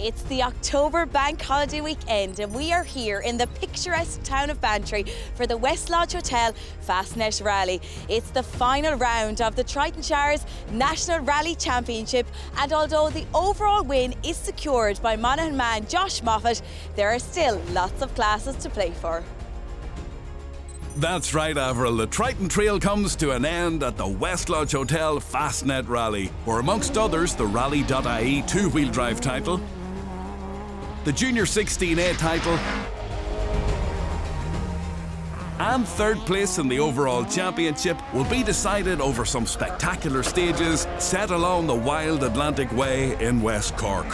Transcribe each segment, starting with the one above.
It's the October bank holiday weekend and we are here in the picturesque town of Bantry for the West Lodge Hotel Fastnet Rally. It's the final round of the Tritonshire's National Rally Championship, and although the overall win is secured by Monaghan man Josh Moffat, there are still lots of classes to play for. That's right, Avril. The Triton Trail comes to an end at the West Lodge Hotel Fastnet Rally, where amongst others the Rally.ie two-wheel drive title, the Junior 16A title, and third place in the overall championship will be decided over some spectacular stages set along the Wild Atlantic Way in West Cork.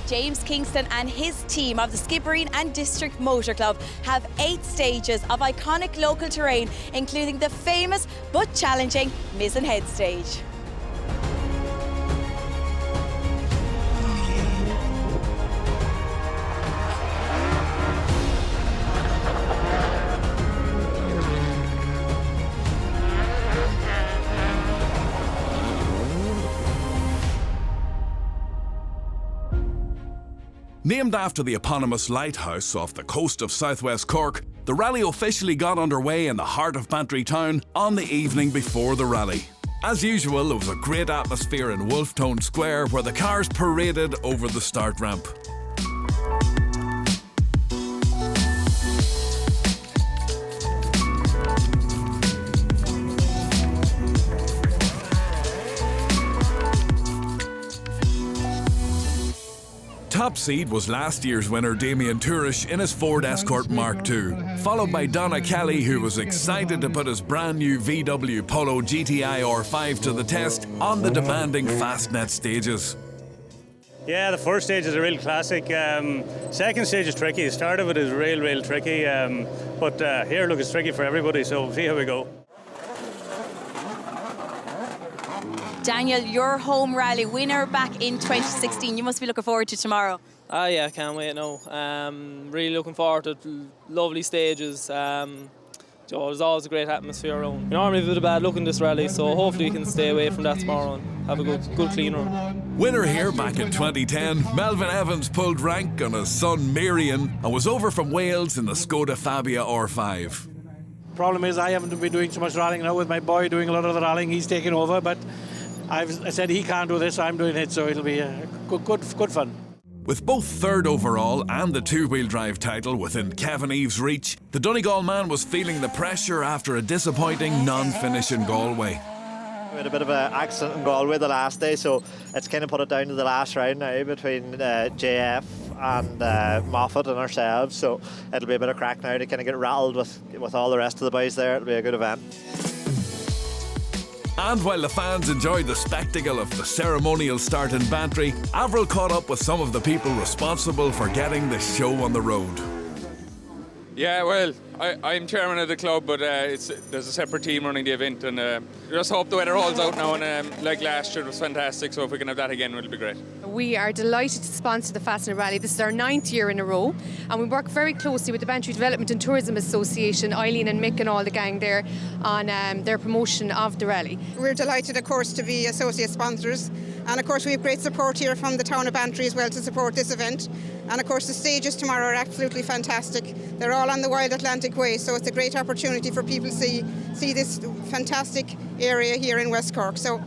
James Kingston and his team of the Skibberen and District Motor Club have 8 stages of iconic local terrain, including the famous but challenging Mizzen Head stage. Named after the eponymous lighthouse off the coast of southwest Cork, the rally officially got underway in the heart of Bantry town on the evening before the rally. As usual, there was a great atmosphere in Wolfetone Square where the cars paraded over the start ramp. Top seed was last year's winner Damien Tourish in his Ford Escort Mark II, followed by Donna Kelly, who was excited to put his brand new VW Polo GTI R5 to the test on the demanding Fastnet stages. Yeah, the first stage is a real classic. Second stage is tricky. The start of it is real tricky. But here, look, it's tricky for everybody, so we'll see how we go. Daniel, your home rally winner back in 2016. You must be looking forward to tomorrow. Yeah, I can't wait now. Really looking forward to lovely stages. There's always a great atmosphere around. We normally have a bit of bad luck in this rally, so hopefully we can stay away from that tomorrow and have a good clean run. Winner here back in 2010, Melvin Evans pulled rank on his son Marion and was over from Wales in the Skoda Fabia R5. Problem is I haven't been doing so much rallying now with my boy doing a lot of the rallying. He's taken over, but I said he can't do this, I'm doing it, so it'll be good fun. With both third overall and the two-wheel drive title within Kevin Eves' reach, the Donegal man was feeling the pressure after a disappointing non-finish in Galway. We had a bit of an accident in Galway the last day, so it's kind of put it down to the last round now between JF and Moffat and ourselves, so it'll be a bit of crack now to kind of get rattled with all the rest of the boys there. It'll be a good event. And while the fans enjoyed the spectacle of the ceremonial start in Bantry, Avril caught up with some of the people responsible for getting the show on the road. Yeah, well, I'm chairman of the club, but there's a separate team running the event, and just hope the weather holds out now. And like last year, it was fantastic. So if we can have that again, it'll be great. We are delighted to sponsor the Fastnet Rally. This is our 9th year in a row, and we work very closely with the Bantry Development and Tourism Association, Eileen and Mick and all the gang there, on their promotion of the rally. We're delighted, of course, to be associate sponsors, and of course we have great support here from the town of Bantry as well to support this event. And of course the stages tomorrow are absolutely fantastic. They're all on the Wild Atlantic Way, so it's a great opportunity for people to see this fantastic area here in West Cork. So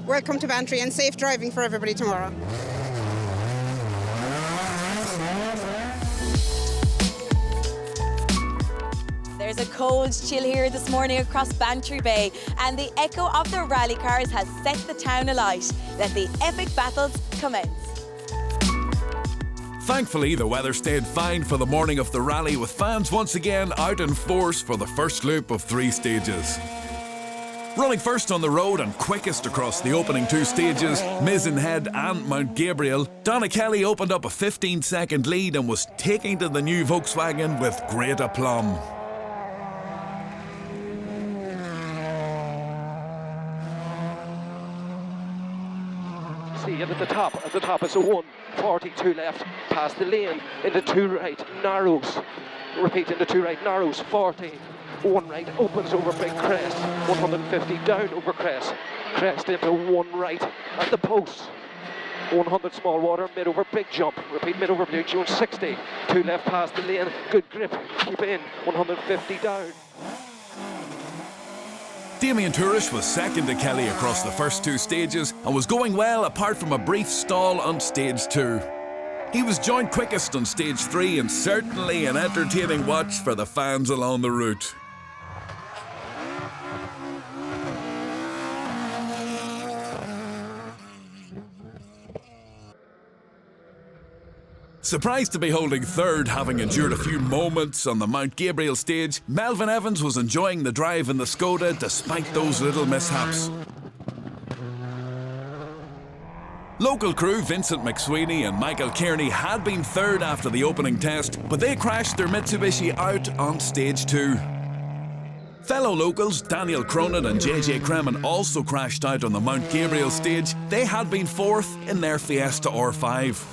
welcome to Bantry and safe driving for everybody tomorrow. There's a cold chill here this morning across Bantry Bay, and the echo of the rally cars has set the town alight. Let the epic battles commence. Thankfully, the weather stayed fine for the morning of the rally, with fans once again out in force for the first loop of 3 stages. Running first on the road and quickest across the opening 2 stages, Mizzen Head and Mount Gabriel, Donna Kelly opened up a 15-second lead and was taking to the new Volkswagen with great aplomb. See it at the top it's a 1:42 left, past the lane, into 2 right, narrows, repeat, into 2 right, narrows, 40, 1 right, opens over big crest, 150 down over crest into 1 right, at the post, 100 small water, mid over big jump. Repeat, mid over blue tune 60. 2 left past the lane. Good grip. Keep in. 150 down. Damien Tourish was second to Kelly across the first 2 stages and was going well apart from a brief stall on stage 2. He was joined quickest on stage 3 and certainly an entertaining watch for the fans along the route. Surprised to be holding third, having endured a few moments on the Mount Gabriel stage, Melvin Evans was enjoying the drive in the Skoda despite those little mishaps. Local crew Vincent McSweeney and Michael Kearney had been third after the opening test, but they crashed their Mitsubishi out on stage 2. Fellow locals Daniel Cronin and JJ Kremen also crashed out on the Mount Gabriel stage. They had been fourth in their Fiesta R5.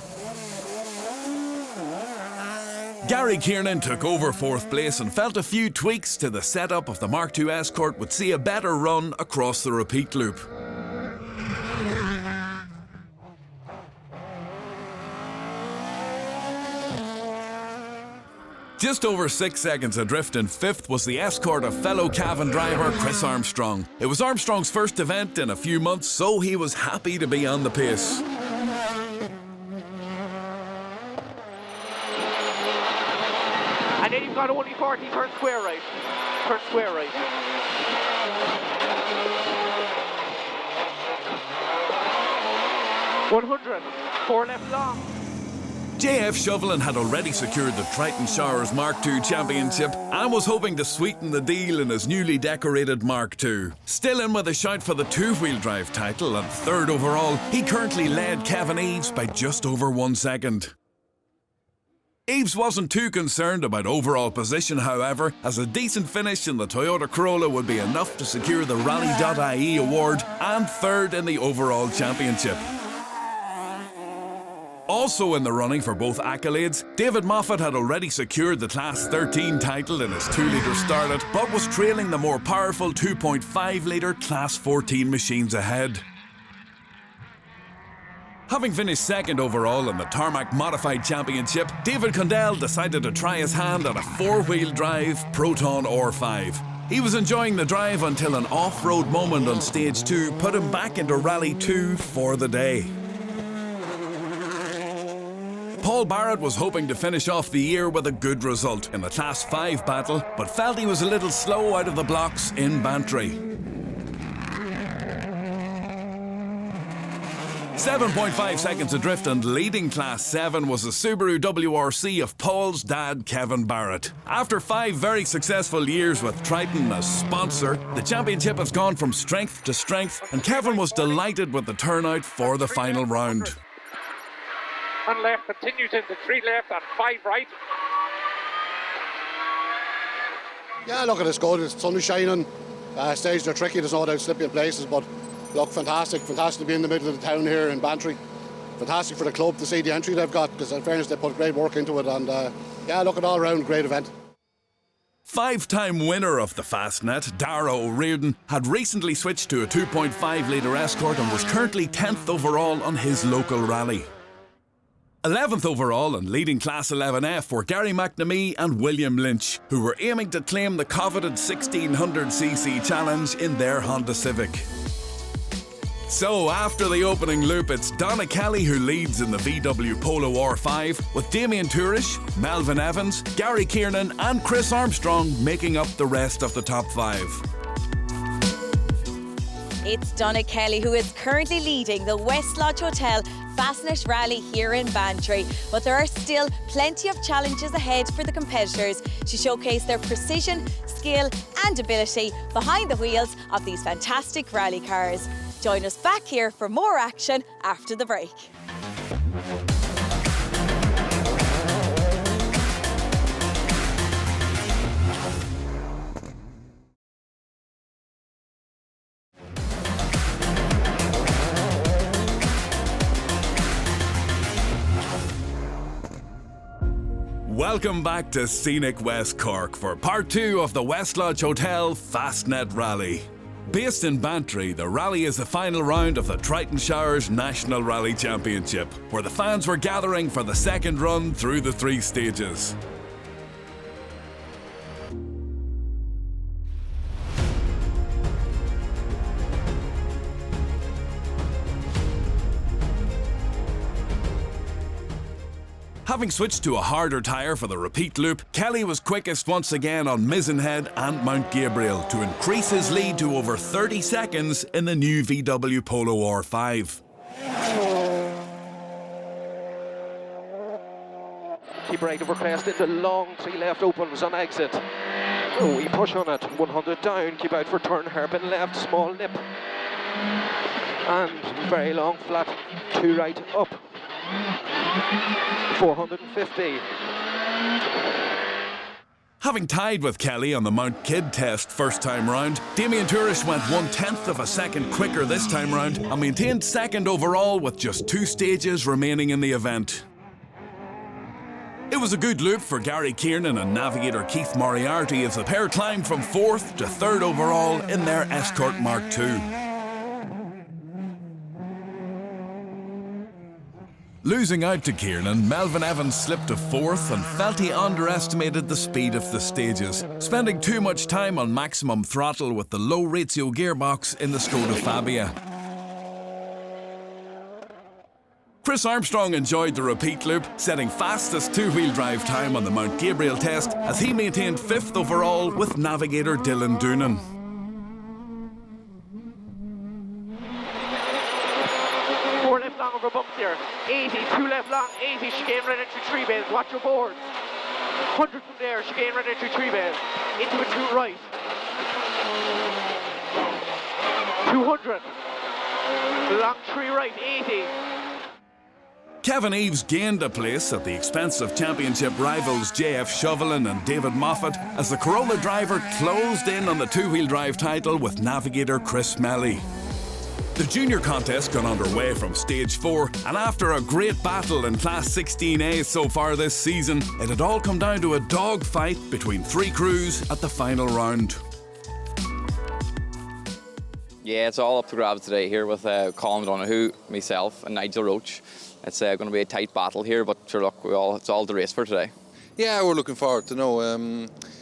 Gary Kiernan took over 4th place and felt a few tweaks to the setup of the Mark II Escort would see a better run across the repeat loop. Just over 6 seconds adrift in 5th was the Escort of fellow Cavan driver Chris Armstrong. It was Armstrong's first event in a few months, so he was happy to be on the pace. And then you've got only 40, turn square right. Turn square right. $100, 4 left long. JF Shovelin had already secured the Triton Showers Mark II Championship and was hoping to sweeten the deal in his newly decorated Mark II. Still in with a shout for the 2-wheel drive title and third overall, he currently led Kevin Eves by just over 1 second. Eves wasn't too concerned about overall position, however, as a decent finish in the Toyota Corolla would be enough to secure the Rally.ie award and third in the overall championship. Also in the running for both accolades, David Moffat had already secured the Class 13 title in his 2-litre Starlet, but was trailing the more powerful 2.5-litre Class 14 machines ahead. Having finished second overall in the Tarmac Modified Championship, David Condell decided to try his hand at a 4-wheel drive Proton R5. He was enjoying the drive until an off-road moment on stage 2 put him back into Rally 2 for the day. Paul Barrett was hoping to finish off the year with a good result in the Class 5 battle, but felt he was a little slow out of the blocks in Bantry. 7.5 seconds adrift and leading Class 7 was the Subaru WRC of Paul's dad, Kevin Barrett. After 5 very successful years with Triton as sponsor, the championship has gone from strength to strength, and Kevin was delighted with the turnout for the final round. And left continues into 3 left and 5 right. Yeah, look, it's good. The sun is shining. Stages are tricky. There's no doubt slippy in places, but look, fantastic to be in the middle of the town here in Bantry. Fantastic for the club to see the entry they've got, because in fairness they put great work into it, and yeah, look, an all-round great event. 5-time winner of the Fastnet, Dara O'Riordan, had recently switched to a 2.5-litre Escort and was currently 10th overall on his local rally. 11th overall and leading Class 11F were Gary McNamee and William Lynch, who were aiming to claim the coveted 1600cc challenge in their Honda Civic. So after the opening loop, it's Donna Kelly who leads in the VW Polo R5, with Damien Tourish, Melvin Evans, Gary Kiernan and Chris Armstrong making up the rest of the top 5. It's Donna Kelly who is currently leading the West Lodge Hotel Fastnet Rally here in Bantry, but there are still plenty of challenges ahead for the competitors to showcase their precision, skill and ability behind the wheels of these fantastic rally cars. Join us back here for more action after the break. Welcome back to scenic West Cork for part 2 of the West Lodge Hotel Fastnet Rally. Based in Bantry, the rally is the final round of the Triton Shires National Rally Championship, where the fans were gathering for the second run through the 3 stages. Having switched to a harder tyre for the repeat loop, Kelly was quickest once again on Mizenhead and Mount Gabriel to increase his lead to over 30 seconds in the new VW Polo R5. Keep right over crest into long 3 left opens on exit. Oh, he push on it, 100 down, keep out for turn, hairpin left, small nip. And very long flat, 2 right up. 450. Having tied with Kelly on the Mount Kidd test first time round, Damien Tourish went 1/10 of a second quicker this time round and maintained second overall with just 2 stages remaining in the event. It was a good loop for Gary Kiernan and navigator Keith Moriarty as the pair climbed from 4th to 3rd overall in their Escort Mark II. Losing out to Kiernan, Melvin Evans slipped to 4th and felt he underestimated the speed of the stages, spending too much time on maximum throttle with the low ratio gearbox in the Skoda Fabia. Chris Armstrong enjoyed the repeat loop, setting fastest 2-wheel drive time on the Mount Gabriel test as he maintained 5th overall with navigator Dylan Doonan. 4 left long over bumps here. 80, 2 left long, 80, chicane right into 3 bays. Watch your boards. 100 from there, chicane right into 3 bays. Into a 2 right. 200. Long 3 right, 80. Kevin Eves gained a place at the expense of championship rivals JF Chauvelin and David Moffat as the Corolla driver closed in on the 2-wheel drive title with navigator Chris Melly. The junior contest got underway from stage 4, and after a great battle in Class 16A so far this season, it had all come down to a dogfight between 3 crews at the final round. Yeah, it's all up to grabs today here with Colin Donahue, myself and Nigel Roach. It's going to be a tight battle here, but sure, look, it's all the race for today. Yeah, we're looking forward to know.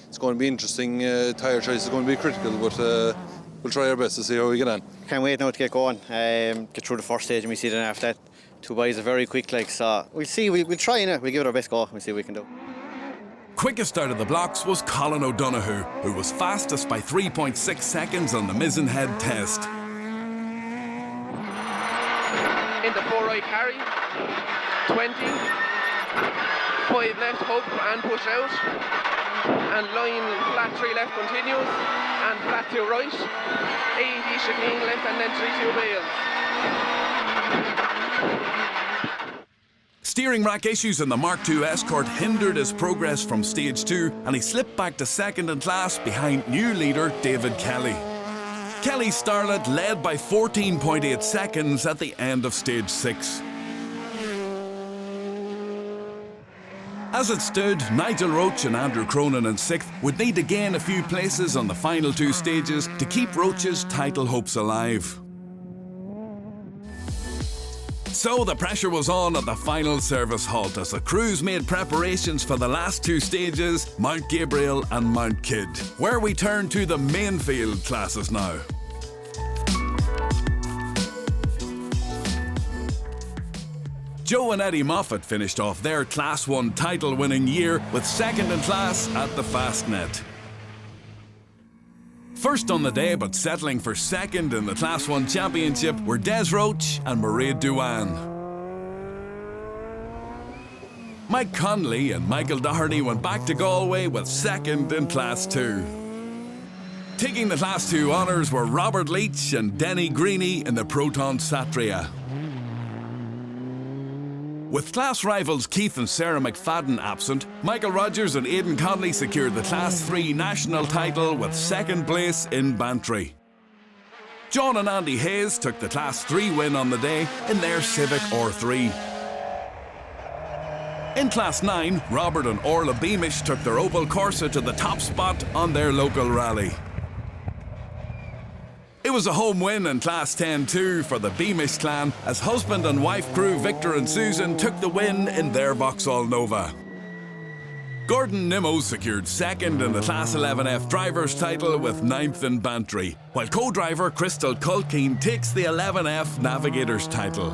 It's going to be interesting. Tyre choice is going to be critical, but we'll try our best to see how we get on. Can't wait now to get going. Get through the first stage and we see then after that. 2 boys are very quick, so we'll see. We'll try it. We'll give it our best go. We'll see what we can do. Quickest out of the blocks was Colin O'Donoghue, who was fastest by 3.6 seconds on the Mizenhead test. In the 4 right carry, 20, 5 left hook and push out, and line flat 3 left continues, and flat 2 right, 80 chicane left and then 3-2 bails. Steering rack issues in the Mark II Escort hindered his progress from stage 2 and he slipped back to second in class behind new leader David Kelly. Kelly Starlet led by 14.8 seconds at the end of stage 6. As it stood, Nigel Roach and Andrew Cronin in 6th would need to gain a few places on the final 2 stages to keep Roach's title hopes alive. So the pressure was on at the final service halt as the crews made preparations for the last 2 stages, Mount Gabriel and Mount Kidd, where we turn to the main field classes now. Joe and Eddie Moffat finished off their Class 1 title-winning year with second in class at the Fastnet. First on the day, but settling for second in the Class 1 Championship were Des Roach and Mairead Douane. Mike Conley and Michael Doherty went back to Galway with second in Class 2. Taking the Class 2 honours were Robert Leach and Denny Greeny in the Proton Satria. With class rivals Keith and Sarah McFadden absent, Michael Rogers and Aidan Conley secured the Class 3 national title with second place in Bantry. John and Andy Hayes took the Class 3 win on the day in their Civic R3. In Class 9, Robert and Orla Beamish took their Opel Corsa to the top spot on their local rally. It was a home win in Class 10-2 for the Beamish clan as husband and wife crew Victor and Susan took the win in their Vauxhall Nova. Gordon Nimmo secured second in the Class 11F driver's title with 9th in Bantry, while co-driver Crystal Culkeen takes the 11F navigator's title.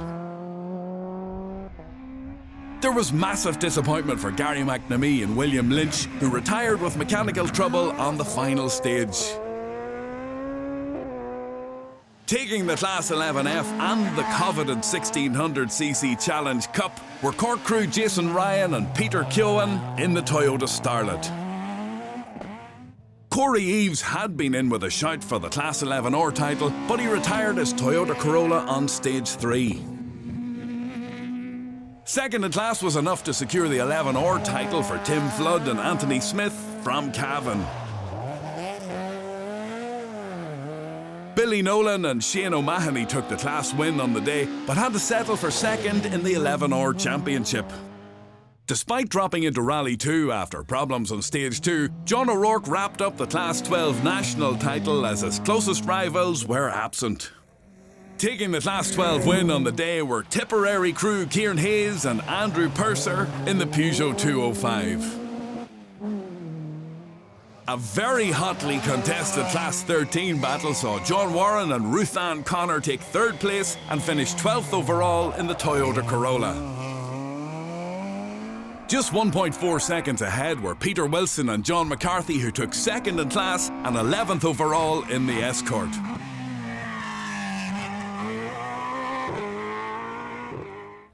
There was massive disappointment for Gary McNamee and William Lynch, who retired with mechanical trouble on the final stage. Taking the Class 11F and the coveted 1600cc Challenge Cup were Cork crew Jason Ryan and Peter Keown in the Toyota Starlet. Corey Eves had been in with a shout for the Class 11R title, but he retired his Toyota Corolla on stage 3. Second in class was enough to secure the 11R title for Tim Flood and Anthony Smith from Cavan. Billy Nolan and Shane O'Mahony took the class win on the day, but had to settle for second in the 11R Championship. Despite dropping into Rally 2 after problems on Stage 2, John O'Rourke wrapped up the Class 12 national title as his closest rivals were absent. Taking the Class 12 win on the day were Tipperary crew Kieran Hayes and Andrew Purser in the Peugeot 205. A very hotly contested Class 13 battle saw John Warren and Ruth Ann Connor take third place and finish 12th overall in the Toyota Corolla. Just 1.4 seconds ahead were Peter Wilson and John McCarthy, who took second in class and 11th overall in the Escort.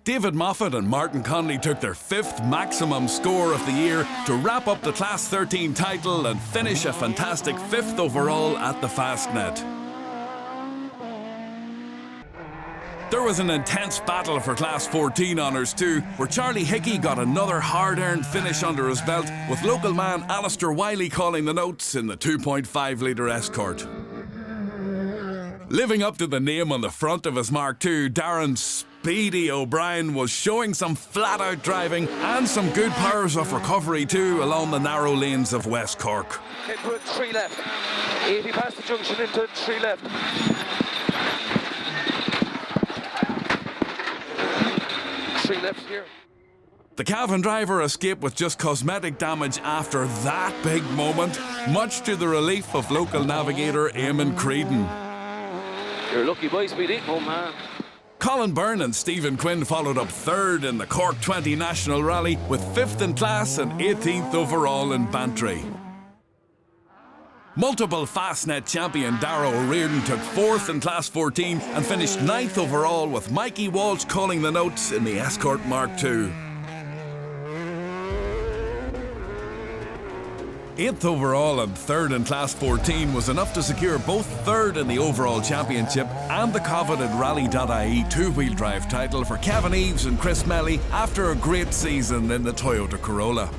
David Moffat and Martin Conley took their 5th maximum score of the year to wrap up the Class 13 title and finish a fantastic 5th overall at the Fastnet. There was an intense battle for Class 14 honours too, where Charlie Hickey got another hard-earned finish under his belt, with local man Alistair Wiley calling the notes in the 2.5 litre Escort. Living up to the name on the front of his Mark II, Darren Speedy O'Brien was showing some flat-out driving and some good powers of recovery too along the narrow lanes of West Cork. Into 3 left, 80 past the junction into 3 left. 3 left here. The Cavan driver escaped with just cosmetic damage after that big moment, much to the relief of local navigator Eamon Creedon. You're lucky boys beat it, home man. Colin Byrne and Stephen Quinn followed up third in the Cork 20 National Rally, with 5th in class and 18th overall in Bantry. Multiple Fastnet champion Darragh O'Riordan took 4th in Class 14 and finished 9th overall, with Mikey Walsh calling the notes in the Escort Mark II. 8th overall and 3rd in Class 14 was enough to secure both 3rd in the overall championship and the coveted Rally.ie two-wheel drive title for Kevin Eves and Chris Melly after a great season in the Toyota Corolla.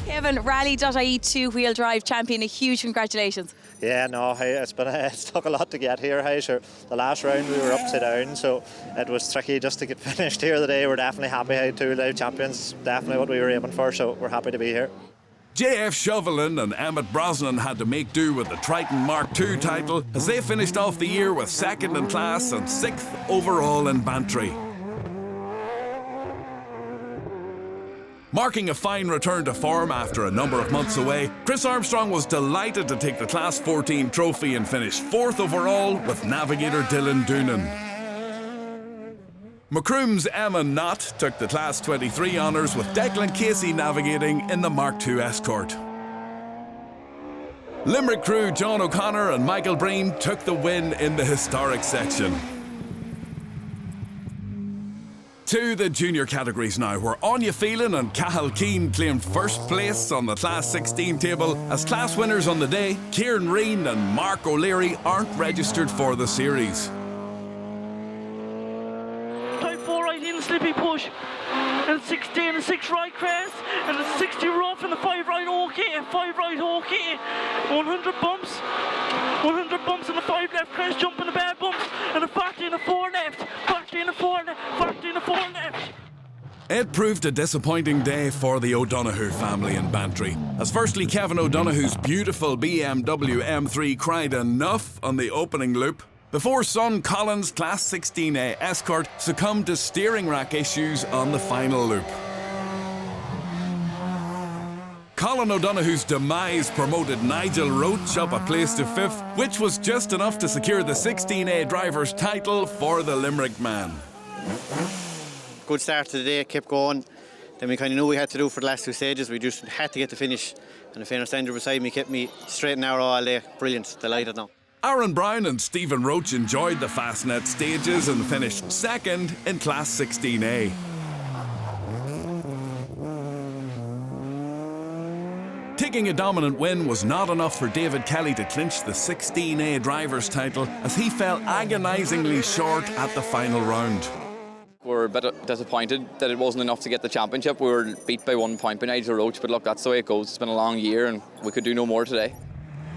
Kevin, Rally.ie two-wheel drive champion, a huge congratulations. Yeah, no, hey, it's took a lot to get here. Hey, sure. The last round we were upside down, so it was tricky just to get finished here today. We're definitely happy. Hey, two live champions, definitely what we were aiming for, so we're happy to be here. JF Chauvelin and Emmett Brosnan had to make do with the Triton Mark II title as they finished off the year with 2nd in class and 6th overall in Bantry. Marking a fine return to form after a number of months away, Chris Armstrong was delighted to take the Class 14 trophy and finish 4th overall with navigator Dylan Doonan. Macroom's Emma Knott took the Class 23 honours, with Declan Casey navigating in the Mark II Escort. Limerick crew John O'Connor and Michael Breen took the win in the historic section. To the junior categories now, where Anya Phelan and Cathal Keane claimed 1st place on the Class 16 table, as class winners on the day, Kieran Reen and Mark O'Leary aren't registered for the series. Slippy push, and 16 and 6 right crest, and a 60 rough and the 5 right okay, 5 right okay, 100 bumps and the 5 left crest, jumping the bad bumps, and a 40 and a 4 left, 40 and a 4 left, 40 and a 4 left. It proved a disappointing day for the O'Donoghue family in Bantry, as firstly Kevin O'Donoghue's beautiful BMW M3 cried enough on the opening loop. before son Colin's Class 16A Escort succumbed to steering rack issues on the final loop. Colin O'Donoghue's demise promoted Nigel Roach up a place to 5th, which was just enough to secure the 16A driver's title for the Limerick man. Good start to the day, kept going. Then we kind of knew we had to do for the last 2 stages. We just had to get the finish. And the fairness Andrew beside me kept me straight and narrow all day. Brilliant, delighted now. Aaron Brown and Stephen Roach enjoyed the Fastnet stages and finished 2nd in Class 16A. Taking a dominant win was not enough for David Kelly to clinch the 16A driver's title as he fell agonisingly short at the final round. We're a bit disappointed that it wasn't enough to get the championship. We were beat by 1 point by Nigel Roach, but look, that's the way it goes. It's been a long year and we could do no more today.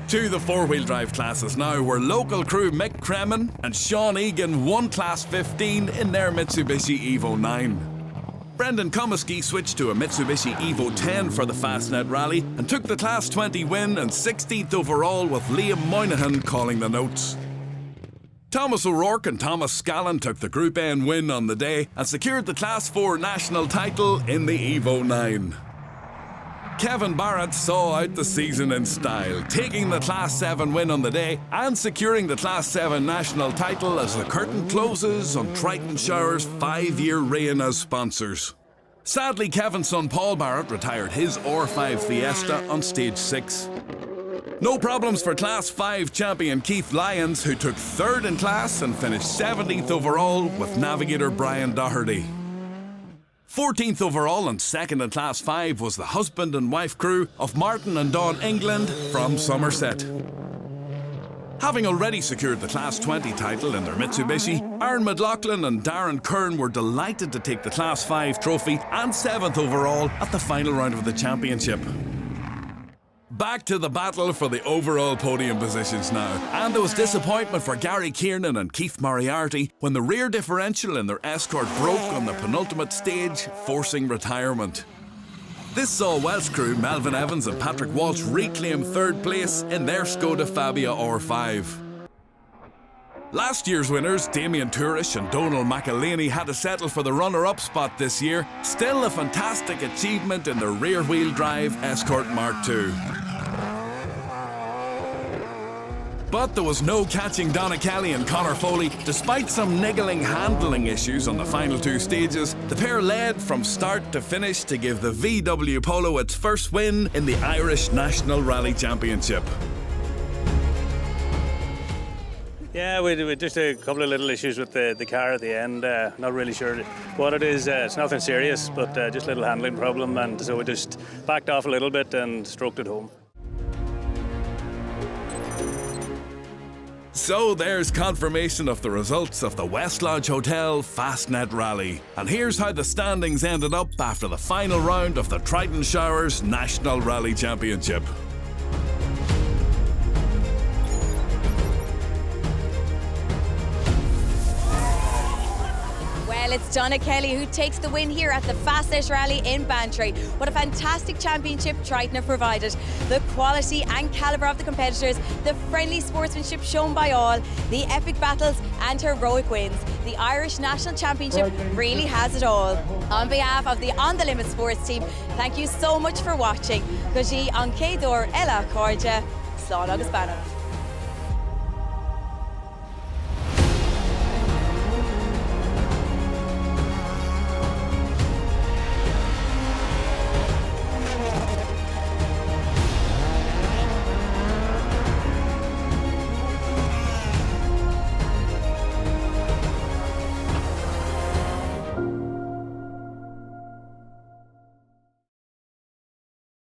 To the 4-wheel drive classes now, where local crew Mick Kremen and Sean Egan won Class 15 in their Mitsubishi Evo 9. Brendan Comiskey switched to a Mitsubishi Evo 10 for the Fastnet Rally and took the Class 20 win and 16th overall, with Liam Moynihan calling the notes. Thomas O'Rourke and Thomas Scallon took the Group N win on the day and secured the Class 4 national title in the Evo 9. Kevin Barrett saw out the season in style, taking the Class 7 win on the day and securing the Class 7 national title as the curtain closes on Triton Shower's 5-year reign as sponsors. Sadly, Kevin's son Paul Barrett retired his R5 Fiesta on stage 6. No problems for Class 5 champion Keith Lyons, who took 3rd in class and finished 17th overall with navigator Brian Doherty. 14th overall and 2nd in Class 5 was the husband and wife crew of Martin and Dawn England from Somerset. Having already secured the Class 20 title in their Mitsubishi, Aaron McLaughlin and Darren Kern were delighted to take the Class 5 trophy and 7th overall at the final round of the championship. Back to the battle for the overall podium positions now, and there was disappointment for Gary Kiernan and Keith Moriarty when the rear differential in their Escort broke on the penultimate stage, forcing retirement. This saw Welsh crew Melvin Evans and Patrick Walsh reclaim 3rd place in their Skoda Fabia R5. Last year's winners, Damien Tourish and Donal McElhaney, had to settle for the runner-up spot this year. Still a fantastic achievement in the rear-wheel drive Escort Mark II. But there was no catching Donna Kelly and Conor Foley. Despite some niggling handling issues on the final 2 stages, the pair led from start to finish to give the VW Polo its first win in the Irish National Rally Championship. Yeah, we just a couple of little issues with the car at the end. Not really sure what it is. It's nothing serious, but just a little handling problem, and so we just backed off a little bit and stroked it home. So there's confirmation of the results of the West Lodge Hotel Fastnet Rally. And here's how the standings ended up after the final round of the Triton Showers National Rally Championship. Well, it's Donna Kelly who takes the win here at the Fastnet Rally in Bantry. What a fantastic championship Triton have provided. The quality and calibre of the competitors, the friendly sportsmanship shown by all, the epic battles and heroic wins. The Irish National Championship really has it all. On behalf of the On The Limit sports team, thank you so much for watching. Gaji an Céadúr Ella Cordia, Slán agus Banna.